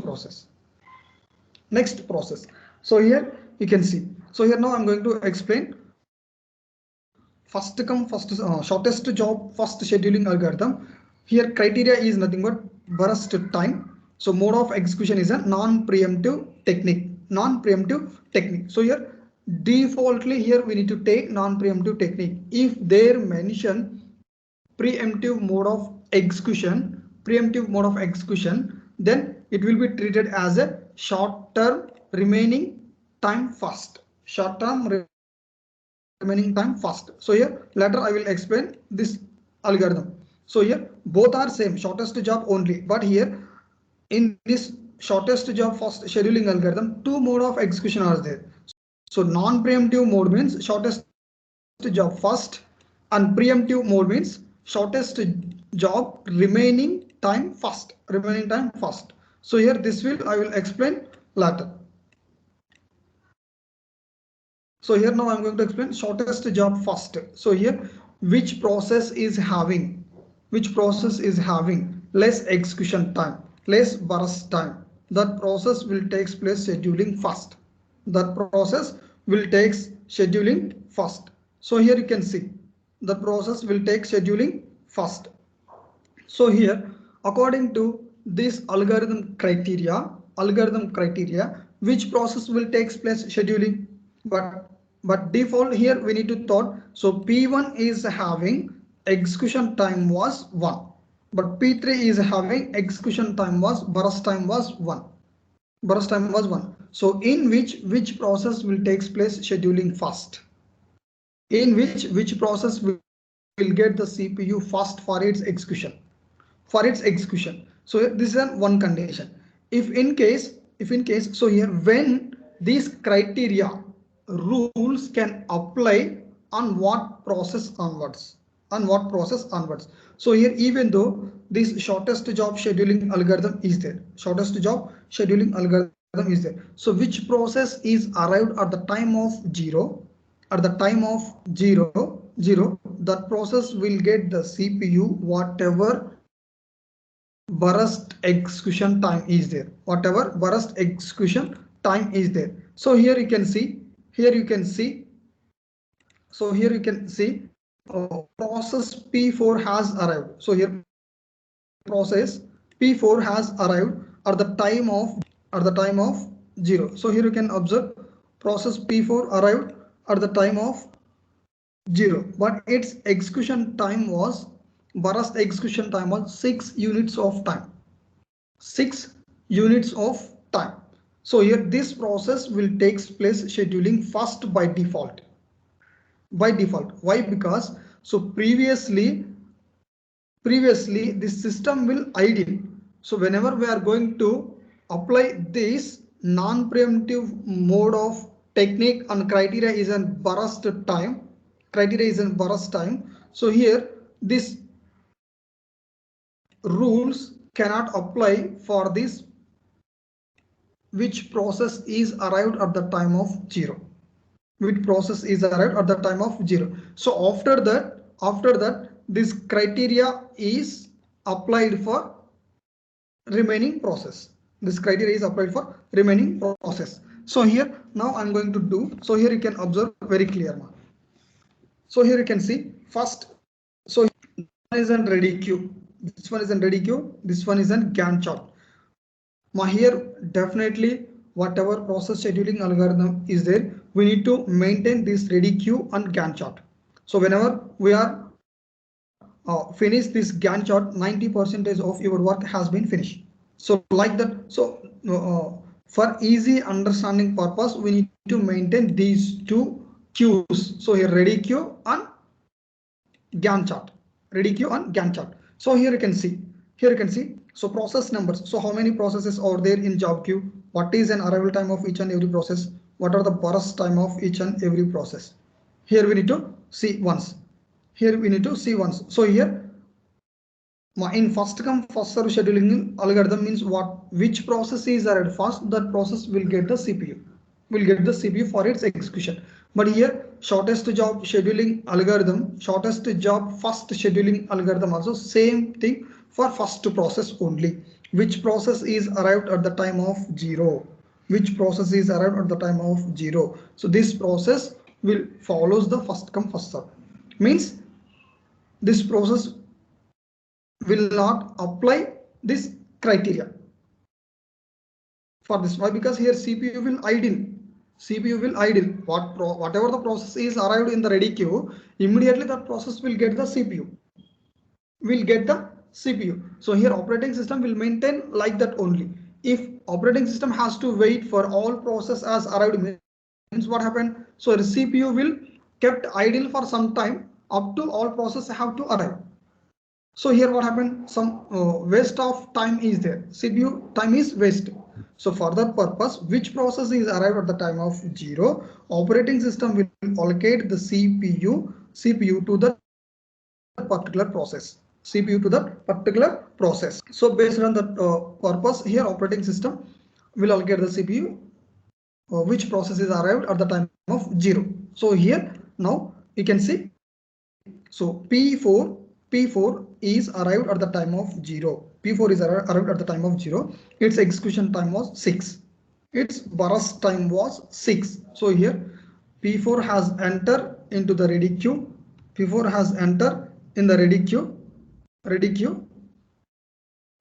process. Next process. So here you can see. So here now I'm going to explain first come first shortest job first scheduling algorithm. Here criteria is nothing but burst time. So mode of execution is a non-preemptive technique. Non-preemptive technique. So here defaultly here we need to take non-preemptive technique. If they mention preemptive mode of execution, then it will be treated as a short-term remaining time fast. Short-term remaining time fast. So here later I will explain this algorithm. So here both are same, shortest job only, but here in this shortest job fast scheduling algorithm, two mode of execution are there. So non-preemptive mode means shortest job first, and preemptive mode means shortest job remaining time first. So here this will I will explain later. So here now I'm going to explain shortest job first. So here which process is having less execution time, less burst time. That process will take place scheduling first. So here you can see the process will take scheduling first. So here according to this algorithm criteria, which process will take place scheduling? But default here we need to thought. So P1 is having execution time was 1, but P3 is having execution time was burst time was 1. So in which process will take place scheduling first? In which process will get the CPU first for its execution? So this is one condition. If in case, so here when these criteria rules can apply on what process onwards? So here even though this shortest job scheduling algorithm is there, so which process is arrived at the time of 0? At the time of 0, that process will get the CPU whatever burst execution time is there. So here you can see. Process P4 has arrived. So here process P4 has arrived at the time of 0. So here you can observe process P4 arrived at the time of 0, but its burst execution time was 6 units of time. So here this process will take place scheduling first by default. Why? Because so previously this system will idle. So whenever we are going to apply this non-preemptive mode of technique and criteria is a burst time. So here this rules cannot apply for this which process is arrived at the time of 0. So after that this criteria is applied for remaining process. So here now I'm going to do. So here you can observe very clear now. So here you can see first. So this one is in ready queue. This one is in Gantt chart. Now here definitely whatever process scheduling algorithm is there, we need to maintain this ready queue and Gantt chart. So whenever we are finish this Gantt chart, 90% of your work has been finished. So like that. So for easy understanding purpose, we need to maintain these two queues. So here ready queue and Gantt chart. So here you can see. So process numbers. So how many processes are there in job queue? What is an arrival time of each and every process? What are the burst time of each and every process? Here we need to see once. So here in first come first serve scheduling algorithm means which process is arrived first, that process will get the CPU for its execution. But here shortest job scheduling algorithm, shortest job first scheduling algorithm also same thing for first process only. which process is arrived at the time of 0, which process is arrived at the time of 0. So this process will follows the first come first serve, means this process will not apply this criteria for this. Why? Because here CPU will idle. CPU will idle. Whatever the process is arrived in the ready queue, immediately that process will get the CPU. Will get the CPU. So here operating system will maintain like that only. If operating system has to wait for all process as arrived, means what happened? So the CPU will kept idle for some time up to all process have to arrive. So here what happened? Some waste of time is there. CPU time is waste. So for that purpose, which process is arrived at the time of 0, operating system will allocate the CPU to the particular process. CPU to that particular process. So based on that purpose, here operating system will allocate the CPU which process is arrived at the time of 0. So here now you can see, so P4 is arrived at the time of 0. P4 is arrived at the time of 0. Its execution time was 6. Its burst time was 6. So here P4 has entered into the ready queue. P4 has entered in the ready queue.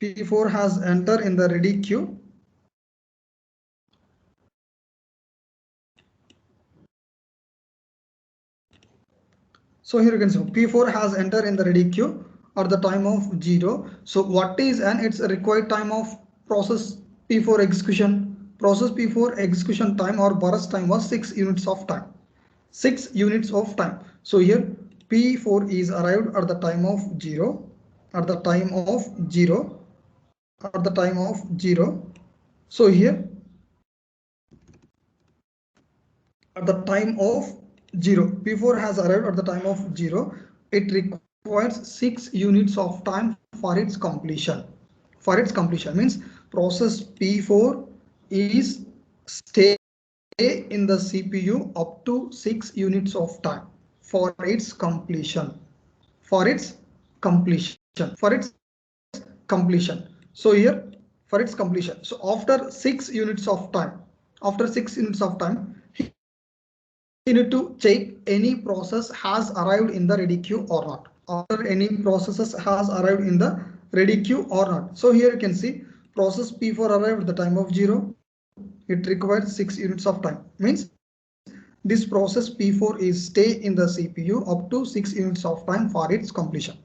P4 has entered in the ready queue. So here you can see P4 has entered in the ready queue at the time of 0. So what is and its required time of process P4 execution? Process P4 execution time or burst time was 6 units of time. 6 units of time. So here P4 is arrived at the time of 0. At the time of 0. At the time of 0. So here at the time of 0, P4 has arrived at the time of 0. It requires 6 units of time for its completion. For its completion means process P4 is stay in the CPU up to 6 units of time for its completion. For its completion. For its completion. So here for its completion. So after 6 units of time, you need to check any process has arrived in the ready queue or not. After any processes has arrived in the ready queue or not. So here you can see process P4 arrived at the time of 0. It requires 6 units of time. Means this process P4 is stay in the CPU up to 6 units of time for its completion.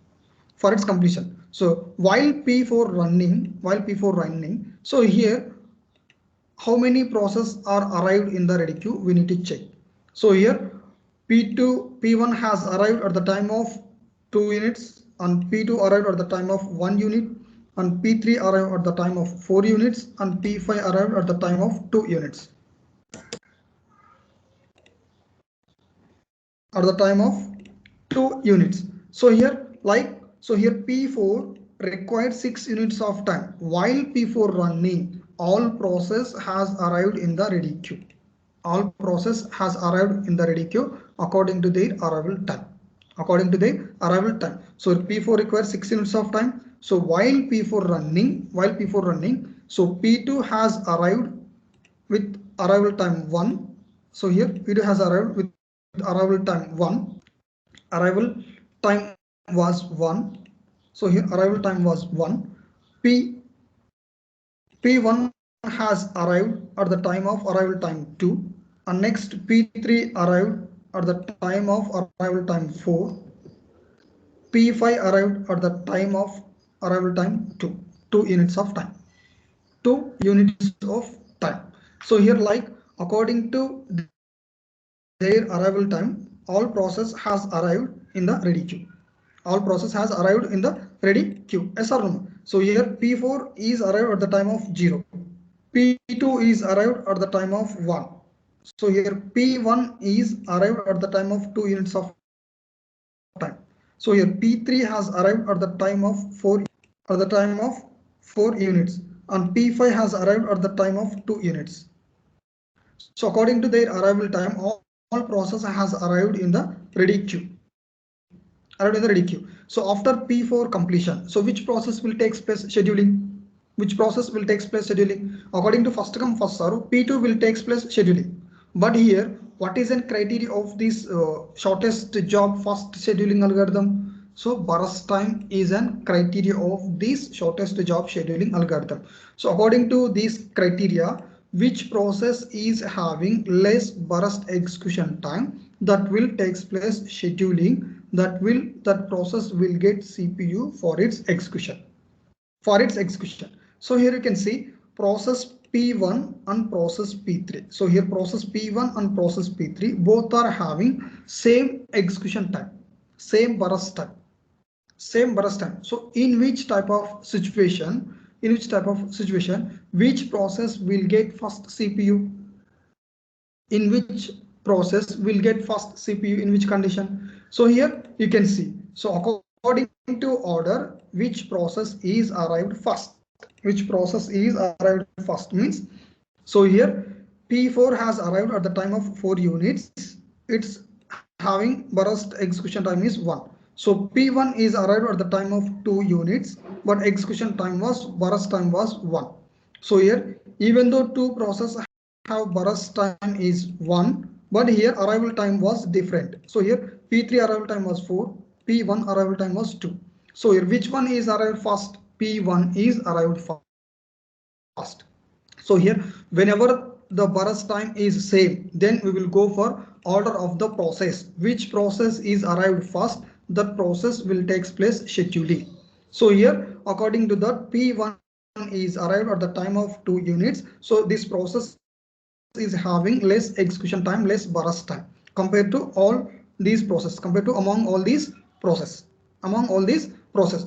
For its completion. So while P4 running, so here how many processes are arrived in the ready queue we need to check. So here P1 has arrived at the time of 2 units and P2 arrived at the time of 1 unit and P3 arrived at the time of 4 units and P5 arrived at the time of 2 units. At the time of 2 units. So here P4 required 6 units of time. While P4 running, all process has arrived in the ready queue. All process has arrived in the ready queue according to their arrival time. So P4 requires 6 units of time. So while P4 running, so P2 has arrived with arrival time 1. So here P2 has arrived with arrival time 1. Arrival time was 1. So here arrival time was 1. P1 has arrived at the time of arrival time 2. And next P3 arrived at the time of arrival time 4. P5 arrived at the time of arrival time 2. 2 units of time. 2 units of time. So here like according to their arrival time, all process has arrived in the ready queue. All process has arrived in the ready queue. Yes or no? So here P4 is arrived at the time of 0. P2 is arrived at the time of 1. So here P1 is arrived at the time of 2 units of time. So here P3 has arrived at the time of 4 units and P5 has arrived at the time of 2 units. So according to their arrival time, all process has arrived in the ready queue. So after P4 completion, so which process will take place scheduling? Which process will take place scheduling? According to first come first serve, P2 will take place scheduling. But here, what is the criteria of this shortest job first scheduling algorithm? So burst time is an criteria of this shortest job scheduling algorithm. So according to these criteria, which process is having less burst execution time, that will takes place scheduling, that process will get CPU for its execution. So here you can see process P1 and process P3. So here process P1 and process P3 both are having same execution time, same burst time, same burst time. So in which type of situation, which process will get first CPU? In which process will get first CPU, in which condition? So here you can see, so according to order, which process is arrived first, means, so here P4 has arrived at the time of 4 units, it's having burst execution time is 1. So P1 is arrived at the time of 2 units, but execution time was, burst time was 1. So here, even though two processes have burst time is 1, but here arrival time was different. So here P3 arrival time was 4, P1 arrival time was 2. So here which one is arrived first? P1 is arrived first. So here whenever the burst time is same, then we will go for order of the process. Which process is arrived first, that process will takes place scheduling. So here according to that, P1 is arrived at the time of 2 units. So this process is having less execution time, less burst time compared to all these processes, compared to among all these processes.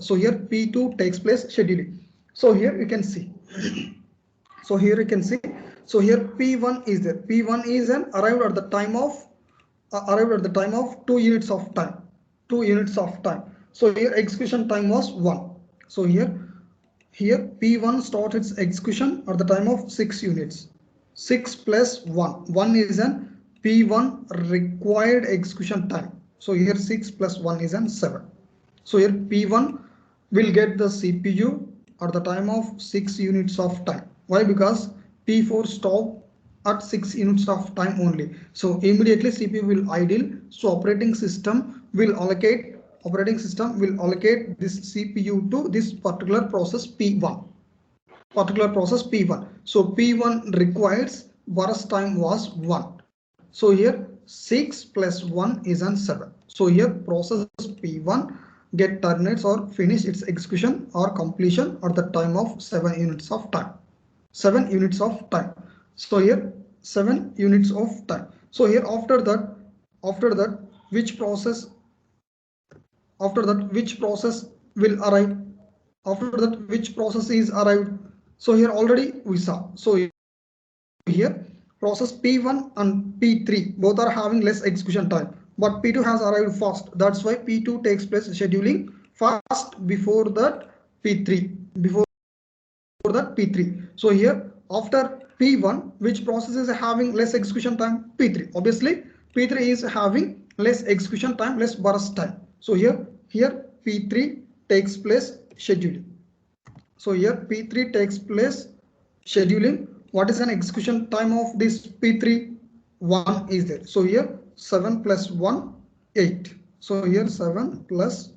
So here P2 takes place scheduling. So here you can see. So here you can see. So here P1 is there. P1 is an arrived at the time of 2 units of time. 2 units of time. So here execution time was 1. So here P1 starts its execution at the time of 6 units. 6 plus 1. 1 is an P1 required execution time. So here 6 plus 1 is an 7. So here P1 will get the CPU at the time of 6 units of time. Why? Because P4 stop at 6 units of time only. So immediately CPU will idle. So operating system will allocate this CPU to this particular process P1. So P1 requires burst time was 1. So here 6 plus 1 is an 7. So here process P1 get terminates or finish its execution or completion at the time of 7 units of time. 7 units of time. So here 7 units of time. So here after that which process will arrive? After that which process is arrived? So here already we saw. So here process P1 and P3 both are having less execution time, but P2 has arrived fast. That's why P2 takes place scheduling fast before that P3. So here after P1, which process is having less execution time? P3. Obviously P3 is having less execution time, less burst time. So here P3 takes place scheduling. So here P3 takes place scheduling. What is an execution time of this P3? 1 is there. So here 7 plus 1, 8. So here 7 plus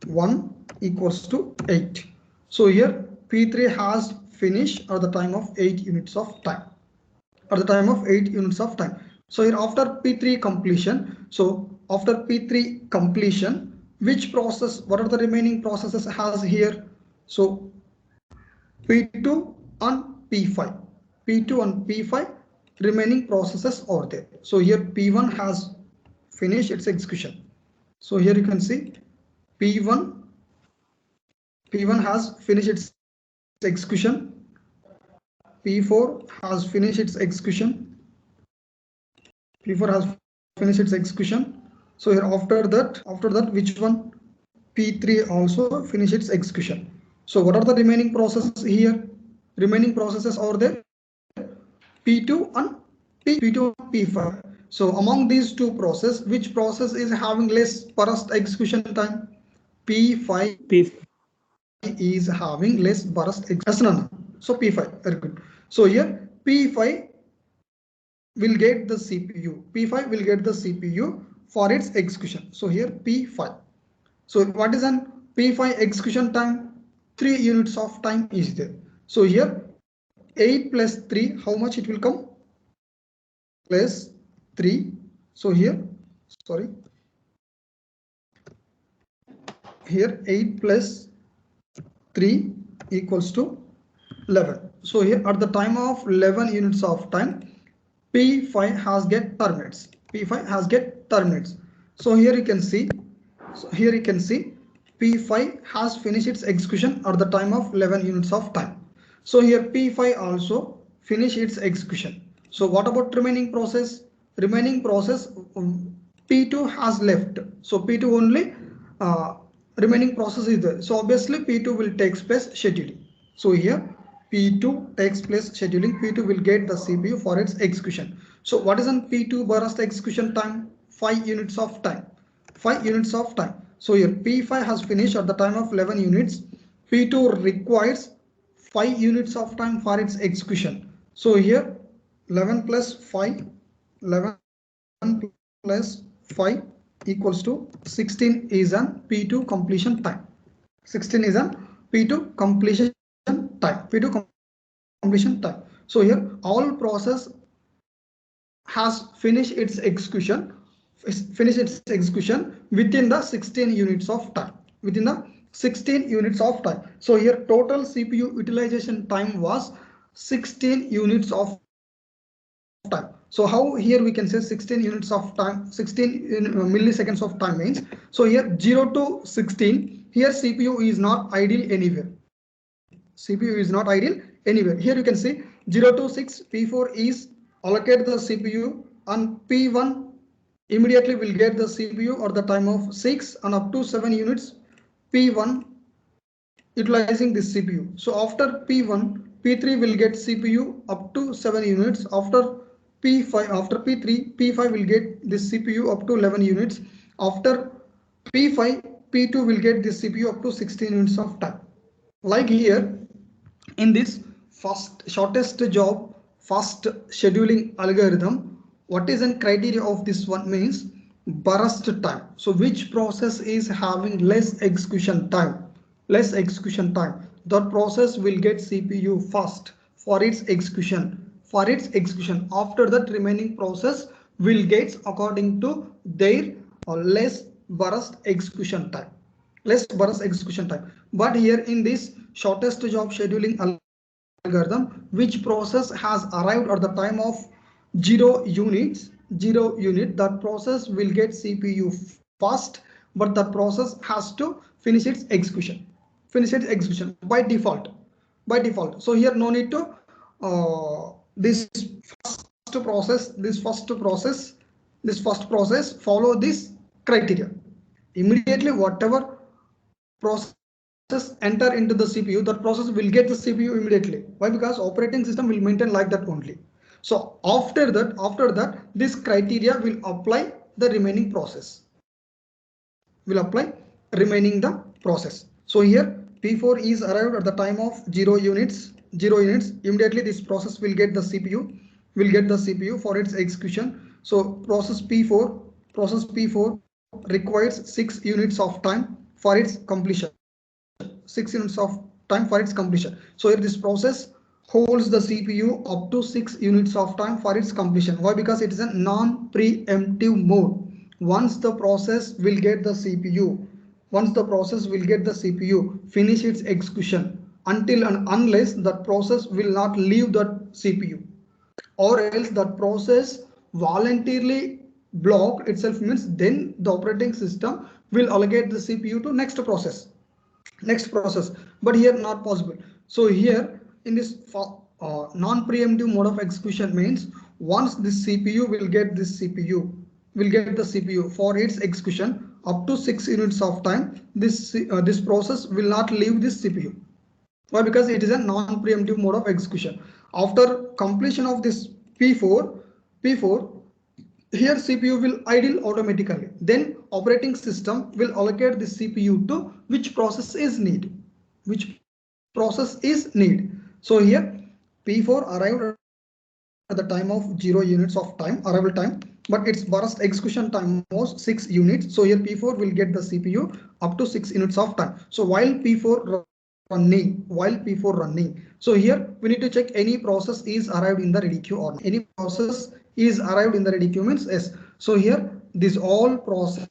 1 equals to 8. So here P3 has finished at the time of 8 units of time. So here after P3 completion, which process, what are the remaining processes has here? So P2 and P5 remaining processes are there. So here P1 has finished its execution. So here you can see P1 has finished its execution. P4 has finished its execution. So here after that which one? P3 also finished its execution. So what are the remaining processes here? Remaining processes are there P2 and P5. So among these two processes, which process is having less burst execution time? P5 is having less burst execution. So P5, very good. So here P5 will get the CPU. P5 will get the CPU for its execution. So here P5. So what is an P5 execution time? 3 units of time is there. So here 8 plus 3, how much it will come? Plus 3. So here, sorry, here 8 plus 3 equals to 11. So here at the time of 11 units of time, P5 has get terminates. P5 has get terminates. So here you can see, P5 has finished its execution at the time of 11 units of time. So here P5 also finish its execution. So what about remaining process? Remaining process, P2 has left. So P2 only remaining process is there. So obviously P2 will take place scheduling. So here P2 takes place scheduling. P2 will get the CPU for its execution. So what is an P2 burst execution time? 5 units of time. 5 units of time. So here P5 has finished at the time of 11 units. P2 requires 5 units of time for its execution. So here 11 plus 5, 11 plus 5 equals to 16 is an P2 completion time. 16 is an P2 completion time. P2 completion time. So here all process has finished its execution within the 16 units of time. Within the 16 units of time. So here total CPU utilization time was 16 units of time. So how here we can say 16 units of time, 16 milliseconds of time means, so here 0 to 16, here CPU is not idle anywhere. CPU is not idle anywhere. Here you can see 0 to 6, P4 is allocate the CPU, and P1 immediately will get the CPU at the time of 6, and up to 7 units P1 utilizing this CPU. So after P1, P3 will get CPU up to 7 units. After P5, after P3, P5 will get this CPU up to 11 units. After P5, P2 will get this CPU up to 16 units of time. Like here, in this shortest job fast scheduling algorithm, what is a criteria of this one means burst time. So which process is having less execution time? Less execution time. That process will get CPU first for its execution. For its execution. After that, remaining process will get according to their less burst execution time. Less burst execution time. But here in this shortest job scheduling algorithm, which process has arrived at the time of 0 unit, that process will get CPU fast, but the process has to finish its execution. Finish its execution by default. By default. So here no need to this first process follow this criteria. Immediately whatever process enter into the CPU, that process will get the CPU immediately. Why? Because operating system will maintain like that only. So after that, this criteria will apply the remaining process. Will apply remaining the process. So here P4 is arrived at the time of 0 units. Immediately this process will get the CPU. For its execution. So process P4 requires 6 units of time for its completion. 6 units of time for its completion. So if this process holds the CPU up to 6 units of time for its completion. Why? Because it is a non-preemptive mode. Once the process will get the CPU, finish its execution until and unless that process will not leave that CPU, or else that process voluntarily block itself, means then the operating system will allocate the CPU to next process. But here not possible. So here in this non-preemptive mode of execution means once this CPU will get the CPU for its execution up to 6 units of time, this process will not leave this CPU. Why? Because it is a non-preemptive mode of execution. After completion of this P4, here CPU will idle automatically. Then operating system will allocate the CPU to which process is needed. which process is need. So here P4 arrived at the time of 0 units of time, arrival time, but its burst execution time was 6 units. So here P4 will get the CPU up to 6 units of time. So while P4 running, so here we need to check any process is arrived in the ready queue or not. Any process is arrived in the ready queue means yes. So here this all process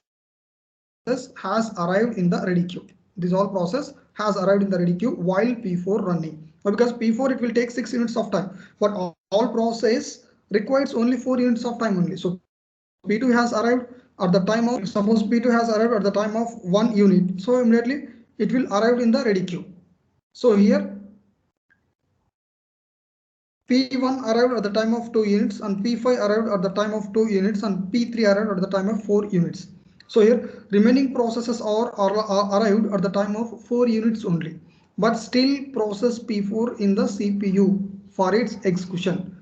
has arrived in the ready queue. This all process has arrived in the ready queue while P4 running. But because P4 it will take 6 units of time, but all process requires only 4 units of time only. So P2 has arrived at the time of, suppose P2 has arrived at the time of 1 unit. So immediately it will arrive in the ready queue. So here P1 arrived at the time of 2 units and P5 arrived at the time of 2 units and P3 arrived at the time of 4 units. So here remaining processes are arrived at the time of 4 units only, but still process P4 in the CPU for its execution.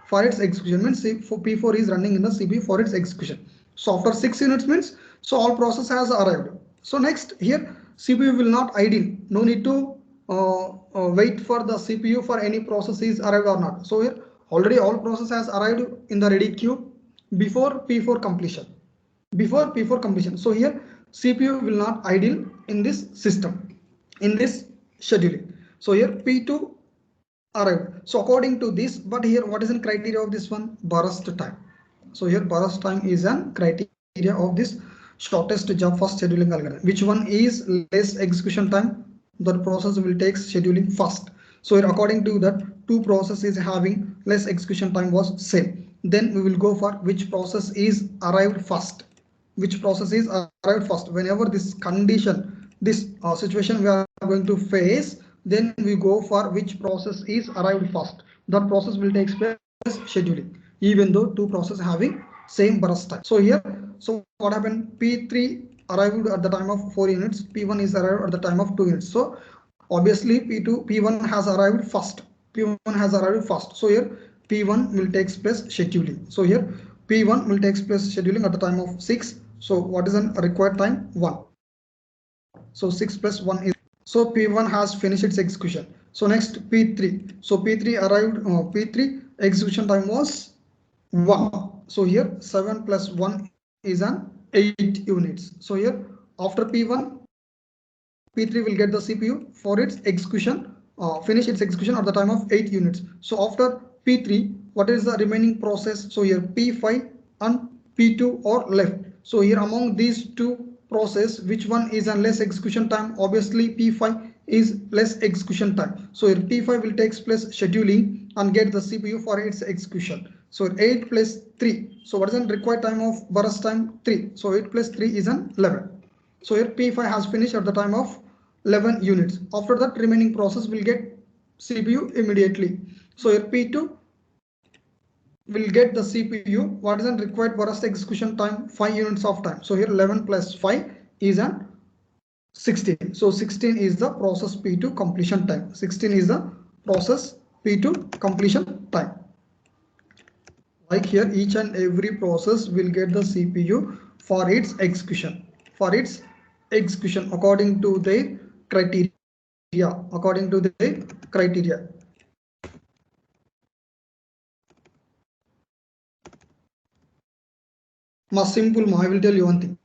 For its execution means P4 is running in the CPU for its execution. So after 6 units means, so all process has arrived. So next here CPU will not idle. No need to wait for the CPU for any process is arrived or not. So here already all process has arrived in the ready queue before P4 completion. Before P4 completion. So here CPU will not idle in this system, in this scheduling. So here P2 arrived. So according to this, but here what is the criteria of this one? Burst time. So here burst time is an criteria of this shortest job first scheduling algorithm. Which one is less execution time? The process will take scheduling first. So here according to that, two processes having less execution time was same. Then we will go for which process is arrived first. Which process is arrived first. Whenever this condition, this situation we are going to face, then we go for which process is arrived first. That process will take place scheduling, even though two processes having same burst time. So here, so what happened? P3 arrived at the time of 4 units, P1 is arrived at the time of 2 units. So obviously P1 has arrived first. P1 has arrived first. So here P1 will take place scheduling. So here P1 will take place scheduling at the time of 6. So what is the required time? 1. So 6 plus 1 is, so P1 has finished its execution. So next P3. So P3 arrived, P3 execution time was 1. So here 7 plus 1 is an 8 units. So here after P1, P3 will get the CPU for its execution, finish its execution at the time of 8 units. So after P3, what is the remaining process? So here P5 and P2 are left. So here among these two process, which one is a less execution time? Obviously P5 is less execution time. So here P5 will take place scheduling and get the CPU for its execution. So 8 plus 3. So what is the required time of burst time? 3. So 8 plus 3 is an 11. So here P5 has finished at the time of 11 units. After that remaining process will get CPU immediately. So here P2 will get the CPU. What is the required burst execution time? 5 units of time. So here 11 plus 5 is an 16. So 16 is the process P2 completion time. 16 is the process P2 completion time. Like here each and every process will get the CPU for its execution. For its execution according to their criteria. According to their criteria. Simple, I will tell you one thing.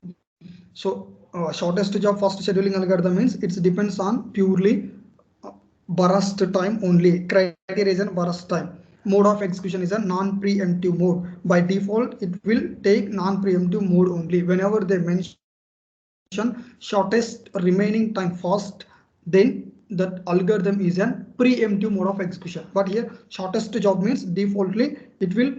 So shortest job first scheduling algorithm means it depends on purely burst time only. Criteria is a burst time. Mode of execution is a non-preemptive mode. By default, it will take non-preemptive mode only. Whenever they mention shortest remaining time first, then that algorithm is a preemptive mode of execution. But here shortest job means defaultly it will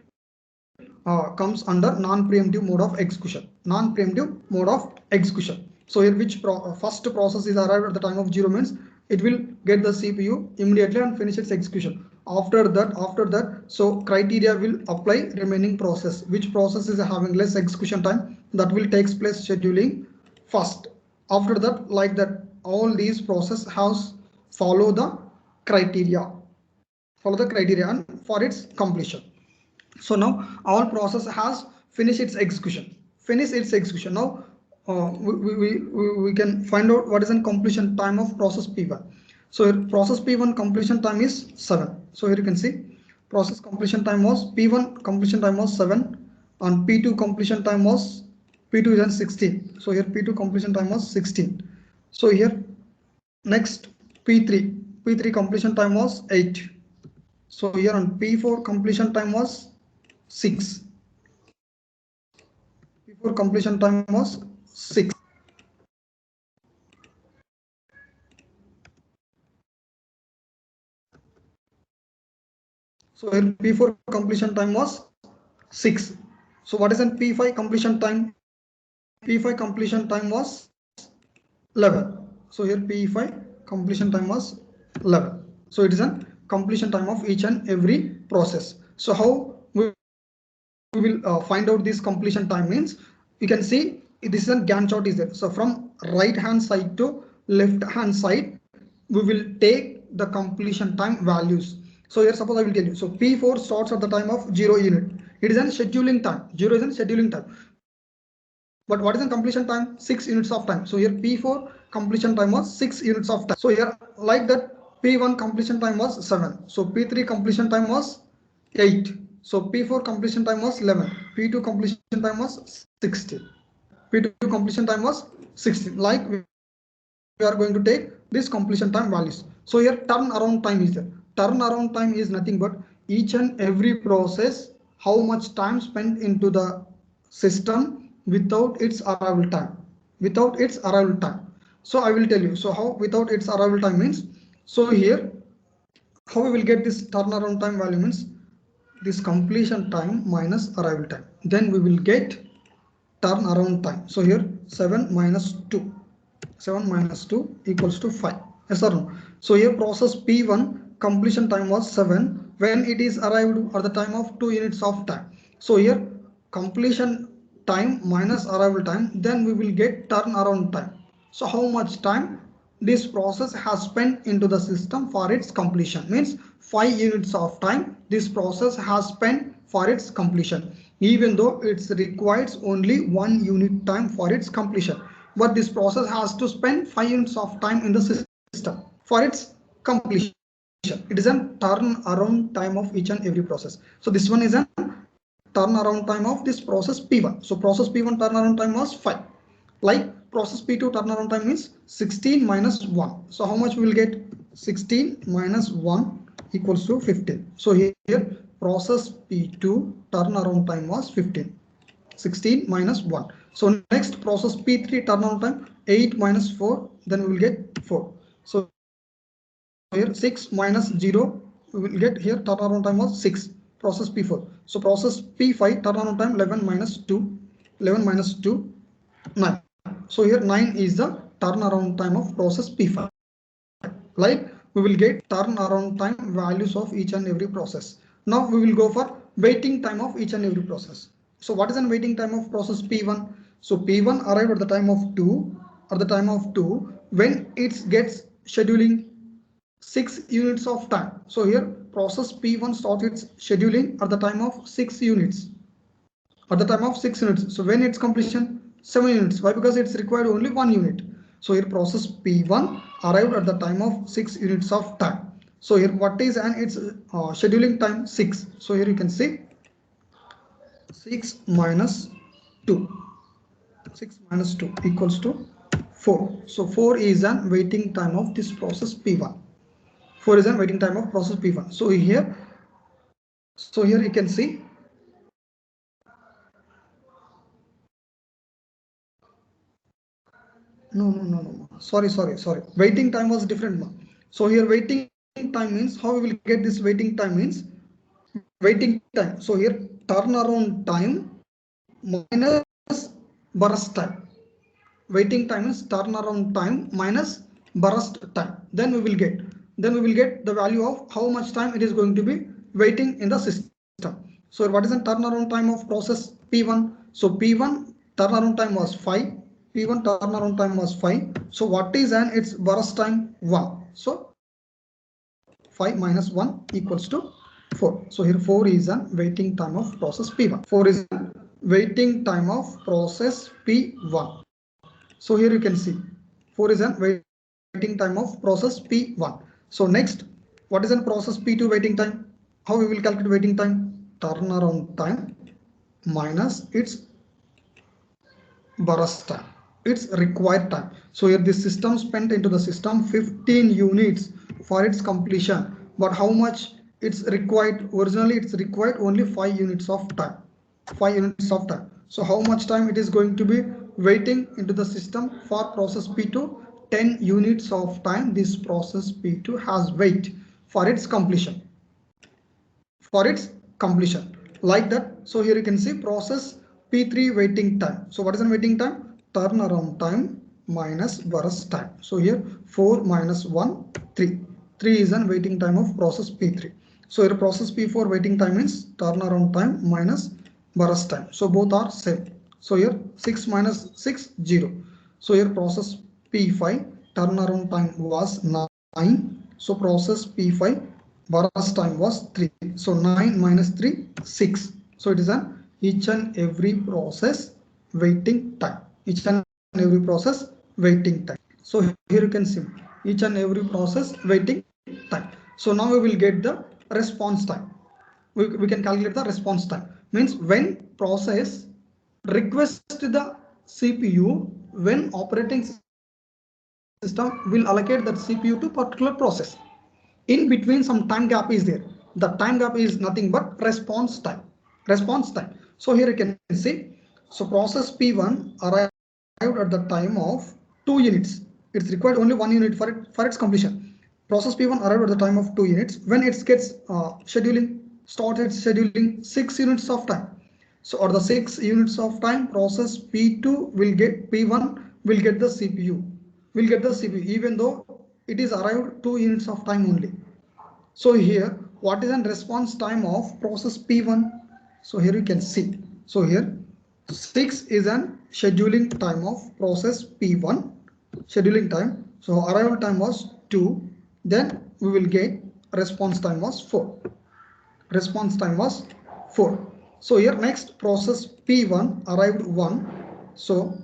comes under non-preemptive mode of execution. Non-preemptive mode of execution. So here which first process is arrived at the time of 0 means it will get the CPU immediately and finish its execution. After that, so criteria will apply remaining process. Which process is having less execution time, that will takes place scheduling first. After that, like that, all these process has follow the criteria. Follow the criteria and for its completion. So now all process has finished its execution. Now we can find out what is the completion time of process P1. So here process P1 completion time is 7. So here you can see process completion time was P1 completion time was 7 and P2 completion time was P2 is on 16. So here P2 completion time was 16. So here next P3 completion time was 8. So here on P4 completion time was 6. P4 completion time was 6. So here P4 completion time was 6. So what is an P5 completion time? P5 completion time was 11. So here P5 completion time was 11. So it is a completion time of each and every process. So how we will find out this completion time means you can see this is a Gantt chart is there. So from right hand side to left hand side we will take the completion time values. So here suppose I will tell you. So P4 starts at the time of 0 unit. It is a scheduling time. 0 is a scheduling time. But what is the completion time? 6 units of time. So here P4 completion time was 6 units of time. So here like that P1 completion time was 7. So P3 completion time was 8. So P4 completion time was 11. P2 completion time was 16. P2 completion time was 16. Like we are going to take this completion time values. So here turnaround time is there. Turnaround time is nothing but each and every process how much time spent into the system without its arrival time. Without its arrival time. So I will tell you. So how without its arrival time means. So here how we will get this turnaround time value means this completion time minus arrival time. Then we will get turnaround time. So here 7 minus 2. 7 minus 2 equals to 5. Yes or no? So here process P1 completion time was 7 when it is arrived at the time of 2 units of time. So here completion time minus arrival time, then we will get turnaround time. So how much time this process has spent into the system for its completion means 5 units of time this process has spent for its completion, even though it requires only 1 unit time for its completion, but this process has to spend 5 units of time in the system for its completion. It is a turnaround time of each and every process. So this one is a turnaround time of this process P1. So process P1 turnaround time was 5. Like process P2 turnaround time is 16 minus 1. So how much we will get? 16 minus 1 equals to 15. So here process P2 turnaround time was 15. 16 minus 1. So next process P3 turnaround time 8 minus 4, then we will get 4. So here 6 minus 0 we will get here turnaround time was 6. Process P4. So process P5 turnaround time 11 minus 2. 11 minus 2 9. So here 9 is the turnaround time of process P5. Like we will get turnaround time values of each and every process. Now we will go for waiting time of each and every process. So what is the waiting time of process P1? So P1 arrive at the time of 2, when it gets scheduling 6 units of time. So here process P1 starts its scheduling at the time of 6 units. At the time of 6 units. So when its completion 7 units. Why? Because it's required only 1 unit. So here process P1 arrived at the time of 6 units of time. So here what is and its scheduling time 6. So here you can see 6 minus 2. 6 minus 2 equals to 4. So 4 is an waiting time of this process P1. 4 is an waiting time of process P1. So here you can see no. Sorry. Waiting time was different. So here waiting time means how we will get this waiting time means waiting time. So here turnaround time minus burst time. Waiting time is turnaround time minus burst time. Then we will get the value of how much time it is going to be waiting in the system. So what is the turnaround time of process P1? So P1 turnaround time was 5. P1 turnaround time was 5. So what is and its burst time 1. So 5 minus 1 equals to 4. So here 4 is a waiting time of process P1. 4 is waiting time of process P1. So here you can see 4 is an waiting time of process P1. So next, what is an process P2 waiting time? How we will calculate waiting time? Turnaround time minus its burst time, its required time. So here the system spent into the system 15 units for its completion, but how much it's required? Originally it's required only 5 units of time, 5 units of time. So how much time it is going to be waiting into the system for process P2? 10 units of time this process P2 has wait for its completion, like that. So here you can see process P3 waiting time. So what is the waiting time? Turnaround time minus burst time. So here 4 minus 1, 3. 3 is the waiting time of process P3. So here process P4 waiting time is turnaround time minus burst time. So both are same. So here 6 minus 6, 0. So here process P5 turnaround time was 9. So process P5 burst time was 3. So 9 minus 3, 6. So it is an each and every process waiting time. Each and every process waiting time. So here you can see each and every process waiting time. So now we will get the response time. We can calculate the response time. Means when process request the CPU, when operating system will allocate that CPU to particular process. In between some time gap is there. The time gap is nothing but response time. Response time. So here you can see. So process P1 arrived at the time of 2 units. It's required only 1 unit for its completion. Process P1 arrived at the time of 2 units. When it gets scheduling, started scheduling 6 units of time. So or the 6 units of time, process P2 will get P1 will get the CPU. Will get the CPU even though it is arrived 2 units of time only. So here what is the response time of process P1? So here you can see. So here 6 is an scheduling time of process P1, scheduling time. So arrival time was 2. Then we will get response time was 4. Response time was 4. So here next process P1 arrived 1. So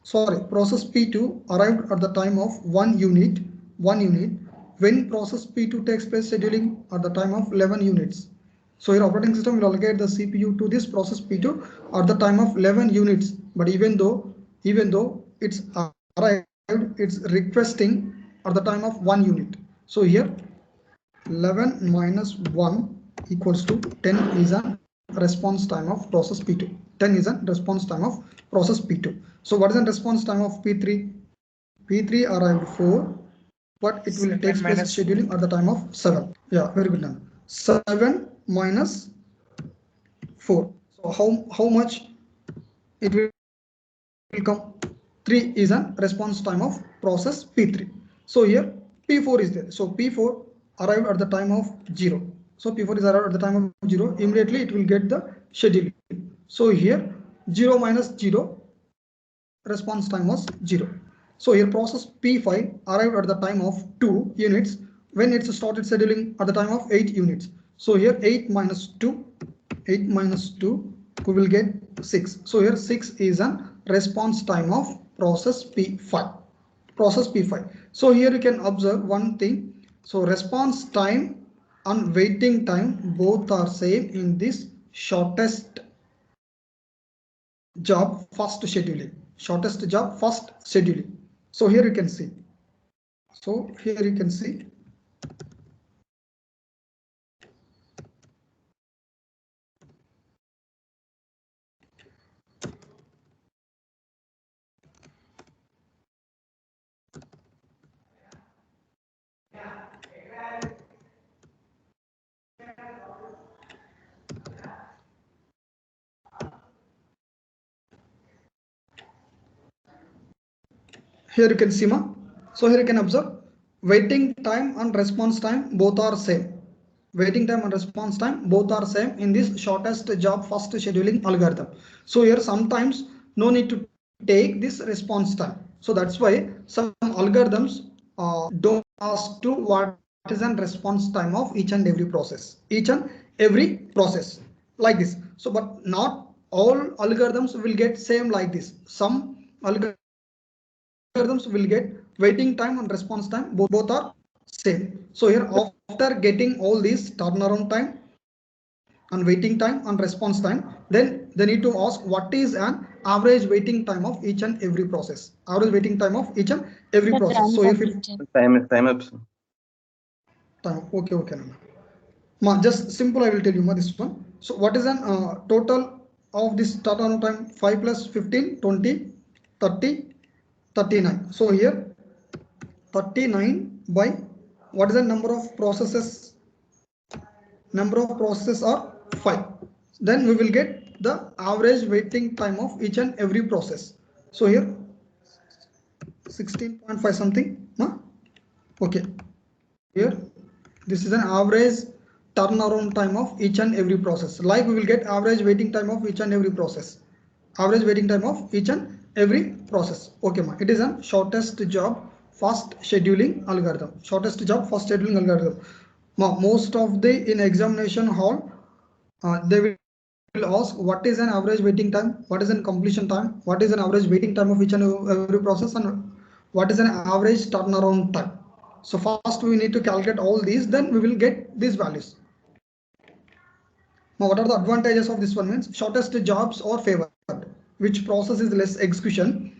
sorry, process P2 arrived at the time of 1 unit. When process P2 takes place scheduling at the time of 11 units. So your operating system will allocate the CPU to this process P2 at the time of 11 units. But even though it's arrived, it's requesting at the time of 1 unit. So here 11 minus 1 equals to 10 is a response time of process P2. 10 is a response time of process P2. So what is the response time of P3? P3 arrived 4, but it will take place scheduling at the time of 7. Yeah, very good. Now 7 minus 4. So how much it will come? 3 is a response time of process P3. So here P4 is there. So P4 arrived at the time of 0. So P4 is arrived at the time of 0. Immediately it will get the scheduling. So here 0 minus 0, response time was 0. So here process P5 arrived at the time of 2 units when it started scheduling at the time of 8 units. So here 8 minus 2, we will get 6. So here 6 is a response time of process P5. Process P5. So here you can observe one thing. So response time and waiting time both are same in this shortest job first scheduling. Shortest job first scheduling. So here you can see. So here you can see. Here you can see ma. So here you can observe waiting time and response time both are same. Waiting time and response time both are same in this shortest job first scheduling algorithm. So here sometimes no need to take this response time. So that's why some algorithms don't ask to what is an response time of each and every process. Each and every process like this. So but not all algorithms will get same like this. Some algorithms algorithms will get waiting time and response time, both are same. So here after getting all these turnaround time and waiting time and response time, then they need to ask what is an average waiting time of each and every process. Average waiting time of each and every process. So here time up. Time. Okay, Nana. Ma, just simple I will tell you ma this one. So what is an total of this turnaround time? 5 plus 15, 20, 30, 39. So here 39 by what is the number of processes? Number of processes are 5. Then we will get the average waiting time of each and every process. So here 16.5 something. Ma? Okay. Here this is an average turnaround time of each and every process. Like we will get average waiting time of each and every process. Average waiting time of each and every process. Okay, ma. It is a shortest job fast scheduling algorithm. Shortest job fast scheduling algorithm. Ma, most of the in examination hall, they will ask what is an average waiting time, what is an completion time, what is an average waiting time of each and every process, and what is an average turnaround time. So first we need to calculate all these, then we will get these values. Now what are the advantages of this one? Means shortest jobs or favored, which process is less execution